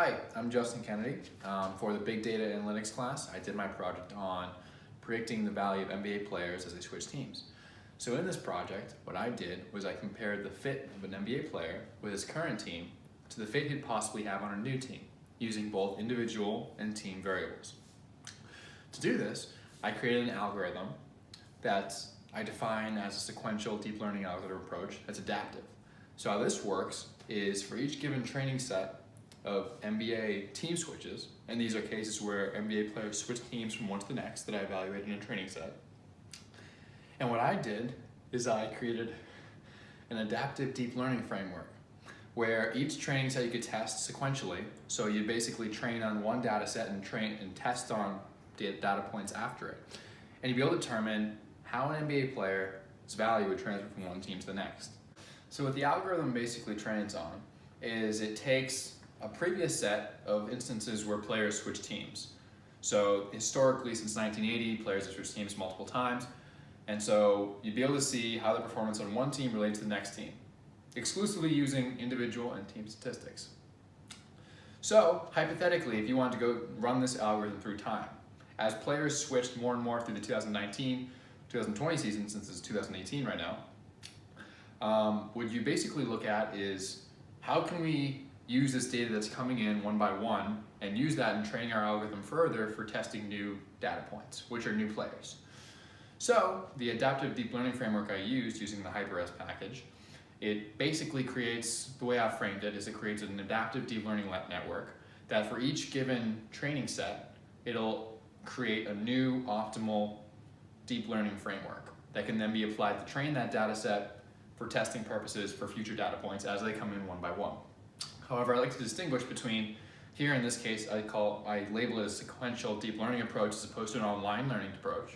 Hi, I'm Justin Kennedy. For the Big Data Analytics class, I did my project on predicting the value of NBA players as they switch teams. So in this project, what I did was I compared the fit of an NBA player with his current team to the fit he'd possibly have on a new team, using both individual and team variables. To do this, I created an algorithm that I define as a sequential deep learning algorithm approach that's adaptive. So how this works is for each given training set of NBA team switches, and these are cases where NBA players switch teams from one to the next that I evaluated in a training set. And what I did is I created an adaptive deep learning framework where each training set you could test sequentially. So you basically train on one data set and test on data points after it. And you'd be able to determine how an NBA player's value would transfer from one team to the next. So what the algorithm basically trains on is it takes a previous set of instances where players switch teams. So historically, since 1980, players have switched teams multiple times. And so you'd be able to see how the performance on one team relates to the next team, exclusively using individual and team statistics. So hypothetically, if you wanted to go run this algorithm through time, as players switched more and more through the 2019-2020 season, since it's 2018 right now, what you basically look at is how can we use this data that's coming in one by one and use that in training our algorithm further for testing new data points, which are new players. So the adaptive deep learning framework I used using the HyperS package, it basically creates, the way I've framed it is it creates an adaptive deep learning network that for each given training set, it'll create a new optimal deep learning framework that can then be applied to train that data set for testing purposes for future data points as they come in one by one. However, I like to distinguish between, here in this case, I label it a sequential deep learning approach as opposed to an online learning approach,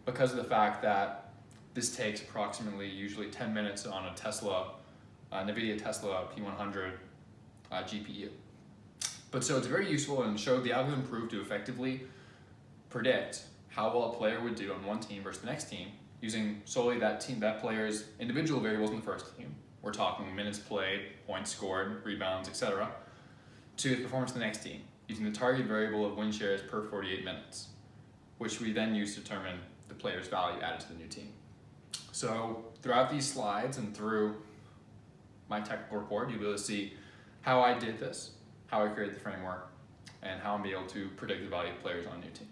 because of the fact that this takes approximately usually 10 minutes on a NVIDIA Tesla P100 GPU. But so it's very useful and showed the algorithm proved to effectively predict how well a player would do on one team versus the next team using solely that player's individual variables in the first team. We're talking minutes played, points scored, rebounds, etc. to the performance of the next team, using the target variable of win shares per 48 minutes, which we then use to determine the player's value added to the new team. So throughout these slides and through my technical report, you'll be able to see how I did this, how I created the framework, and how I'm able to predict the value of players on a new team.